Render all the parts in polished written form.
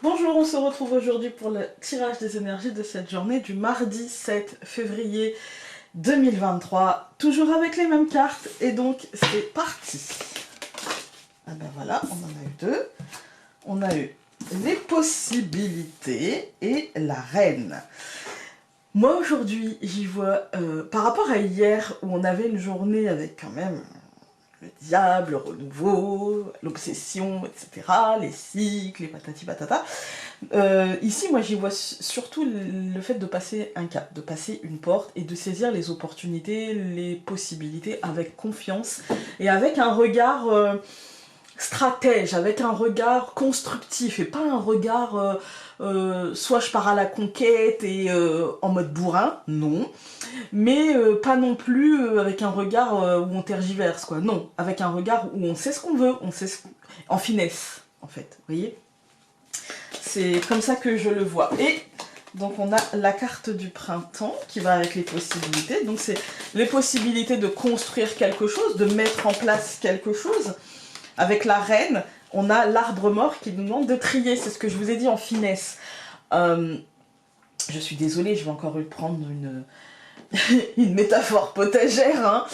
Bonjour, on se retrouve aujourd'hui pour le tirage des énergies de cette journée du mardi 7 février 2023. Toujours avec les mêmes cartes et donc c'est parti. Ah ben voilà, on en a eu deux. On a eu les possibilités et la reine. Moi aujourd'hui, j'y vois, par rapport à hier où on avait une journée avec quand même le diable, le renouveau, l'obsession, etc., les cycles, les patati patata. Ici, moi, j'y vois surtout le fait de passer un cap, de passer une porte et de saisir les opportunités, les possibilités avec confiance et avec un regard stratège, avec un regard constructif et pas un regard soit je pars à la conquête et en mode bourrin, non, mais pas non plus avec un regard où on tergiverse, quoi, non, avec un regard où on sait ce qu'on veut, on sait en finesse, en fait, vous voyez. C'est comme ça que je le vois. Et donc on a la carte du printemps qui va avec les possibilités. Donc c'est les possibilités de construire quelque chose, de mettre en place quelque chose. Avec la reine, on a l'arbre mort qui nous demande de trier. C'est ce que je vous ai dit en finesse. Je suis désolée, je vais encore reprendre une métaphore potagère.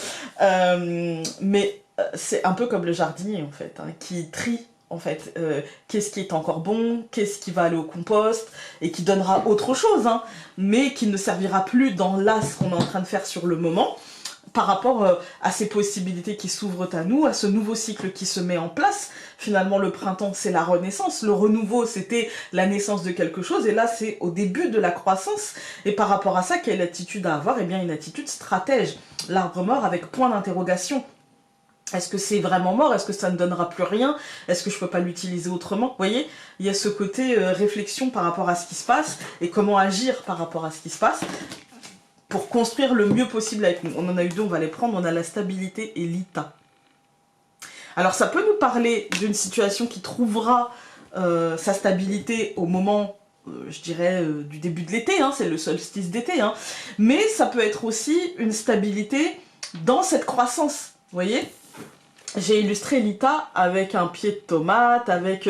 Mais c'est un peu comme le jardinier en fait, qui trie. En fait, qu'est-ce qui est encore bon, qu'est-ce qui va aller au compost, et qui donnera autre chose, mais qui ne servira plus dans ce qu'on est en train de faire sur le moment, par rapport à ces possibilités qui s'ouvrent à nous, à ce nouveau cycle qui se met en place. Finalement, le printemps, c'est la renaissance, le renouveau, c'était la naissance de quelque chose, et là, c'est au début de la croissance, et par rapport à ça, quelle attitude à avoir? Eh bien, une attitude stratège, l'arbre mort avec point d'interrogation. Est-ce que c'est vraiment mort? Est-ce que ça ne donnera plus rien? Est-ce que je peux pas l'utiliser autrement? Vous voyez, il y a ce côté réflexion par rapport à ce qui se passe et comment agir par rapport à ce qui se passe pour construire le mieux possible avec nous. On en a eu deux, on va les prendre. On a la stabilité et l'ITA. Alors ça peut nous parler d'une situation qui trouvera sa stabilité au moment, je dirais, du début de l'été, c'est le solstice d'été, mais ça peut être aussi une stabilité dans cette croissance, vous voyez. J'ai illustré l'ITA avec un pied de tomate, avec,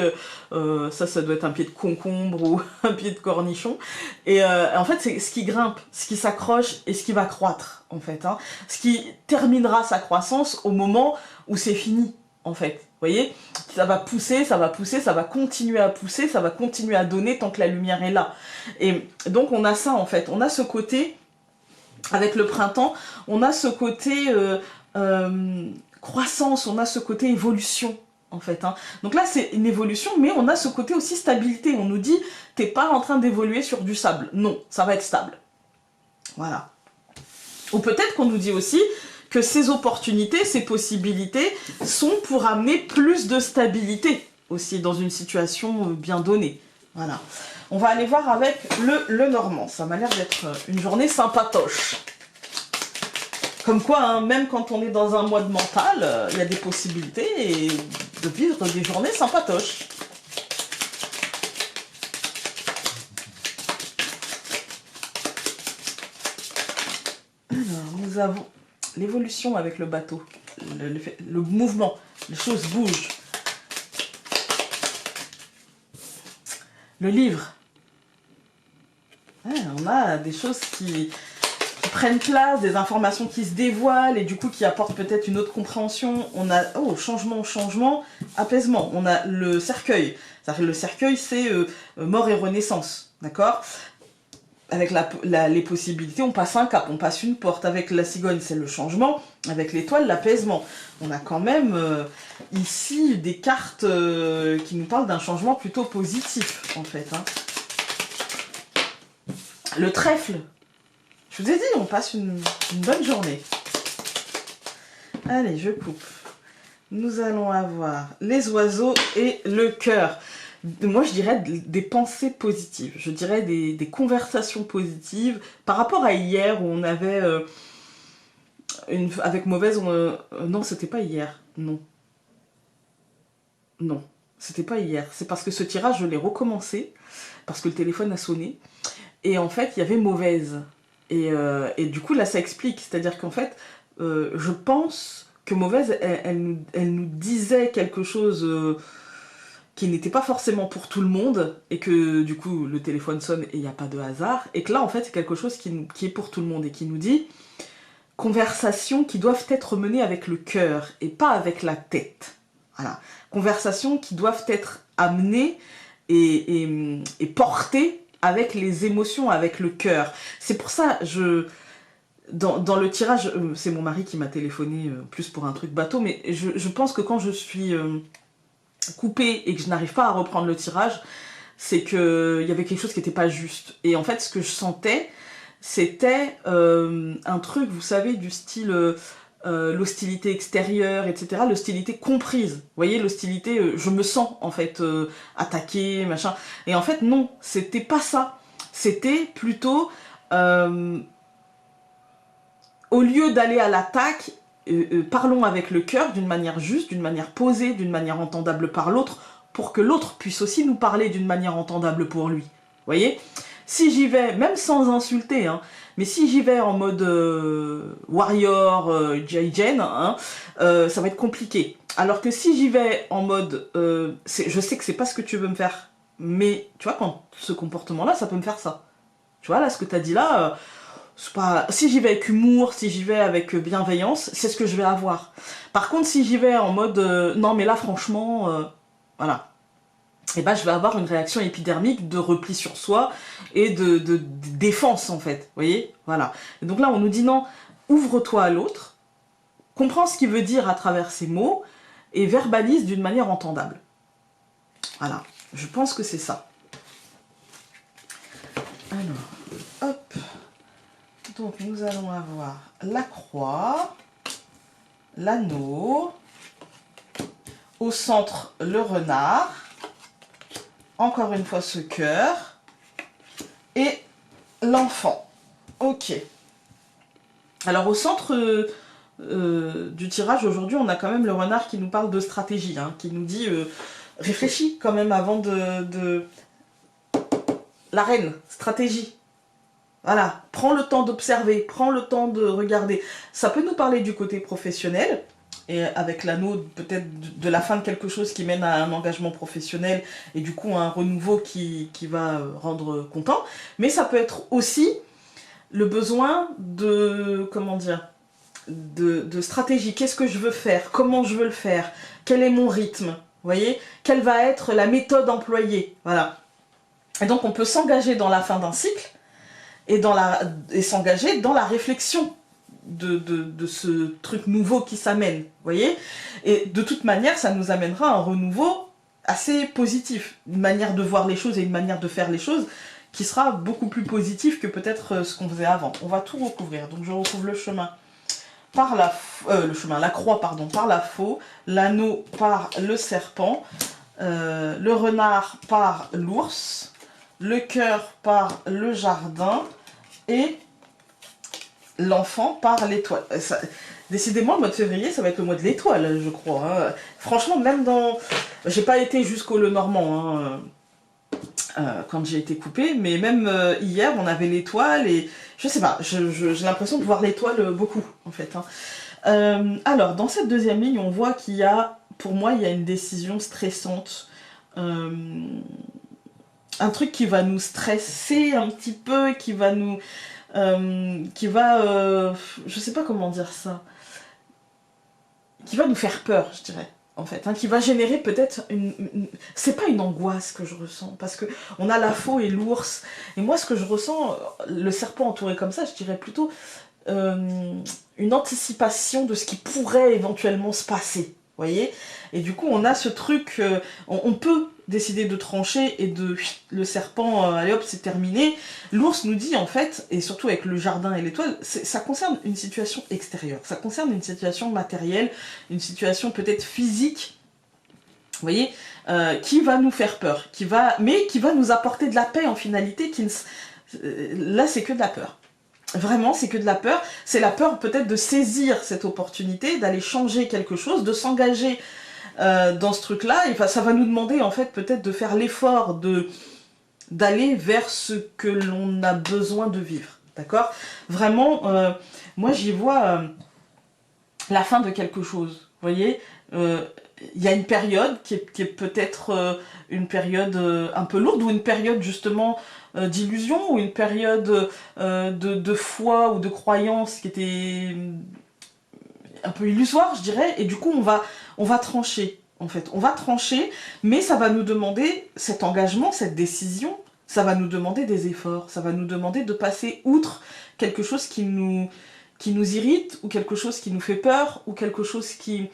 ça doit être un pied de concombre ou un pied de cornichon. Et en fait, c'est ce qui grimpe, ce qui s'accroche et ce qui va croître, en fait. Ce qui terminera sa croissance au moment où c'est fini, en fait. Vous voyez, ça va pousser, ça va pousser, ça va continuer à pousser, ça va continuer à donner tant que la lumière est là. Et donc, on a ça, en fait. On a ce côté, avec le printemps, on a ce côté... croissance, on a ce côté évolution en fait. Donc là c'est une évolution, mais on a ce côté aussi stabilité. On nous dit t'es pas en train d'évoluer sur du sable. Non, ça va être stable. Voilà. Ou peut-être qu'on nous dit aussi que ces opportunités, ces possibilités sont pour amener plus de stabilité aussi dans une situation bien donnée. Voilà. On va aller voir avec le normand. Ça m'a l'air d'être une journée sympatoche. Comme quoi, même quand on est dans un mois de mental, il y a des possibilités de vivre des journées sympatoches. Alors, nous avons l'évolution avec le bateau, le mouvement, les choses bougent. Le livre. On a des choses qui prennent place, des informations qui se dévoilent et du coup qui apportent peut-être une autre compréhension. On a, changement, apaisement. On a le cercueil. Le cercueil, c'est mort et renaissance, d'accord? Avec les possibilités, on passe un cap, on passe une porte. Avec la cigogne, c'est le changement. Avec l'étoile, l'apaisement. On a quand même ici des cartes qui nous parlent d'un changement plutôt positif, en fait. Le trèfle. Je vous ai dit, on passe une bonne journée. Allez, je coupe. Nous allons avoir les oiseaux et le cœur. Moi, je dirais des pensées positives. Je dirais des conversations positives. Par rapport à hier, où on avait... avec mauvaise... non, c'était pas hier. Non. Non, c'était pas hier. C'est parce que ce tirage, je l'ai recommencé. Parce que le téléphone a sonné. Et en fait, il y avait mauvaise. Et du coup, là, ça explique. C'est-à-dire qu'en fait, je pense que mauvaise, elle nous disait quelque chose qui n'était pas forcément pour tout le monde, et que du coup le téléphone sonne et il n'y a pas de hasard, et que là en fait c'est quelque chose qui est pour tout le monde, et qui nous dit conversations qui doivent être menées avec le cœur et pas avec la tête. Voilà. Conversations qui doivent être amenées et portées avec les émotions, avec le cœur. C'est pour ça, dans le tirage, c'est mon mari qui m'a téléphoné plus pour un truc bateau, mais je pense que quand je suis coupée et que je n'arrive pas à reprendre le tirage, c'est qu'il y avait quelque chose qui n'était pas juste. Et en fait, ce que je sentais, c'était un truc, vous savez, du style l'hostilité extérieure, etc. L'hostilité comprise. Vous voyez, l'hostilité, je me sens en fait attaquée, machin. Et en fait, non, c'était pas ça. C'était plutôt, au lieu d'aller à l'attaque, parlons avec le cœur d'une manière juste, d'une manière posée, d'une manière entendable par l'autre, pour que l'autre puisse aussi nous parler d'une manière entendable pour lui. Vous voyez ? Si j'y vais, même sans insulter, hein, mais si j'y vais en mode warrior, Jai-Jen, hein, ça va être compliqué. Alors que si j'y vais en mode, je sais que c'est pas ce que tu veux me faire, mais tu vois, quand ce comportement-là, ça peut me faire ça. Tu vois, là, ce que tu as dit là, c'est pas... si j'y vais avec humour, si j'y vais avec bienveillance, c'est ce que je vais avoir. Par contre, si j'y vais en mode, non mais là, franchement, voilà. Et ben je vais avoir une réaction épidermique de repli sur soi et de défense en fait, vous voyez, voilà. Et donc là on nous dit non, ouvre-toi à l'autre, comprends ce qu'il veut dire à travers ces mots et verbalise d'une manière entendable. Voilà, je pense que c'est ça. Alors, hop, donc nous allons avoir la croix, l'anneau, au centre le renard, encore une fois ce cœur, et l'enfant. Ok. Alors au centre du tirage aujourd'hui, on a quand même le renard qui nous parle de stratégie, hein, qui nous dit réfléchis quand même avant de... La reine, stratégie. Voilà, prends le temps d'observer, prends le temps de regarder. Ça peut nous parler du côté professionnel, et avec l'anneau peut-être de la fin de quelque chose qui mène à un engagement professionnel et du coup un renouveau qui va rendre content. Mais ça peut être aussi le besoin de, comment dire, de stratégie. Qu'est-ce que je veux faire? Comment je veux le faire? Quel est mon rythme? Vous voyez? Quelle va être la méthode employée? Voilà. Et donc on peut s'engager dans la fin d'un cycle et s'engager dans la réflexion de ce truc nouveau qui s'amène, vous voyez. Et de toute manière, ça nous amènera à un renouveau assez positif, une manière de voir les choses et une manière de faire les choses qui sera beaucoup plus positif que peut-être ce qu'on faisait avant. On va tout recouvrir, donc je recouvre le chemin par la croix pardon, par la faux, l'anneau par le serpent, le renard par l'ours, le cœur par le jardin et l'enfant par l'étoile. Décidément, le mois de février, ça va être le mois de l'étoile, je crois. Hein. Franchement, même dans... J'ai pas été jusqu'au Lenormand hein, quand j'ai été coupée, mais même hier, on avait l'étoile et... Je sais pas, j'ai l'impression de voir l'étoile beaucoup, en fait. Hein. Alors, dans cette deuxième ligne, on voit qu'il y a, pour moi, il y a une décision stressante. Un truc qui va nous stresser un petit peu, qui va nous... je sais pas comment dire ça, qui va nous faire peur, je dirais, en fait, hein, qui va générer peut-être c'est pas une angoisse que je ressens, parce que on a la faux et l'ours, et moi ce que je ressens, le serpent entouré comme ça, je dirais plutôt une anticipation de ce qui pourrait éventuellement se passer, vous voyez, et du coup on a ce truc, on peut décider de trancher et le serpent, allez hop, c'est terminé. L'ours nous dit en fait, et surtout avec le jardin et l'étoile, ça concerne une situation extérieure, ça concerne une situation matérielle, une situation peut-être physique, vous voyez, qui va nous faire peur, mais qui va nous apporter de la paix en finalité, là c'est que de la peur. Vraiment, c'est que de la peur. C'est la peur peut-être de saisir cette opportunité, d'aller changer quelque chose, de s'engager dans ce truc-là, et ça va nous demander en fait peut-être de faire l'effort d'aller vers ce que l'on a besoin de vivre, d'accord? Vraiment, moi j'y vois la fin de quelque chose, vous voyez, il y a une période qui est peut-être une période un peu lourde, ou une période justement d'illusion, ou une période de foi ou de croyance qui était un peu illusoire, je dirais, et du coup on va trancher, en fait. On va trancher, mais ça va nous demander cet engagement, cette décision, ça va nous demander des efforts, ça va nous demander de passer outre quelque chose qui nous irrite, ou quelque chose qui nous fait peur, ou quelque chose qui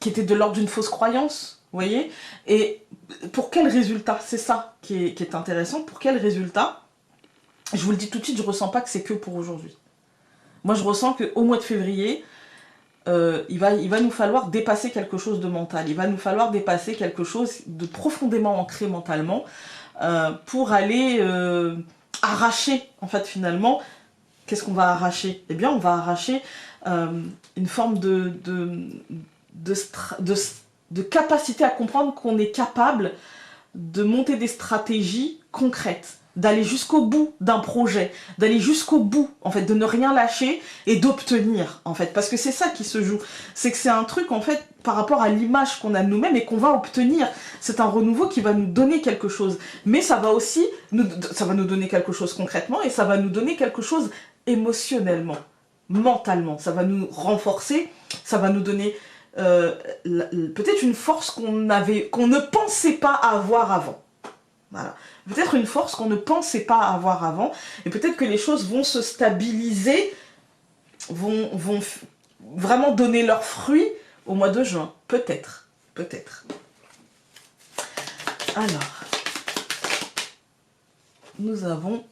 était de l'ordre d'une fausse croyance, vous voyez. Et pour quel résultat? C'est ça qui est intéressant. Pour quel résultat? Je vous le dis tout de suite, je ressens pas que c'est que pour aujourd'hui. Moi, je ressens qu'au mois de février, il va nous falloir dépasser quelque chose de mental. Il va nous falloir dépasser quelque chose de profondément ancré mentalement pour aller arracher, en fait, finalement. Qu'est-ce qu'on va arracher? Eh bien, on va arracher une forme de capacité à comprendre qu'on est capable de monter des stratégies concrètes, d'aller jusqu'au bout d'un projet, d'aller jusqu'au bout, en fait, de ne rien lâcher et d'obtenir, en fait, parce que c'est ça qui se joue. C'est que c'est un truc, en fait, par rapport à l'image qu'on a de nous-mêmes et qu'on va obtenir. C'est un renouveau qui va nous donner quelque chose, mais ça va aussi, ça va nous donner quelque chose concrètement, et ça va nous donner quelque chose émotionnellement, mentalement. Ça va nous renforcer, ça va nous donner peut-être une force qu'on ne pensait pas avoir avant. Voilà. Peut-être une force qu'on ne pensait pas avoir avant, et peut-être que les choses vont se stabiliser, vont vraiment donner leurs fruits au mois de juin. Peut-être. Peut-être. Alors, nous avons...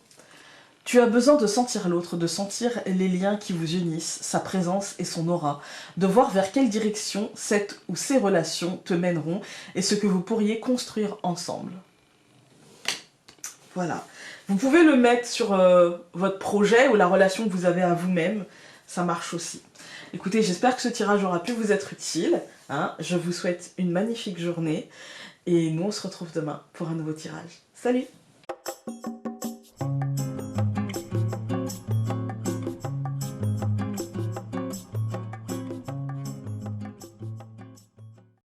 Tu as besoin de sentir l'autre, de sentir les liens qui vous unissent, sa présence et son aura, de voir vers quelle direction cette ou ces relations te mèneront et ce que vous pourriez construire ensemble. Voilà. Vous pouvez le mettre sur votre projet ou la relation que vous avez à vous-même, ça marche aussi. Écoutez, j'espère que ce tirage aura pu vous être utile. Hein. Je vous souhaite une magnifique journée et nous on se retrouve demain pour un nouveau tirage. Salut!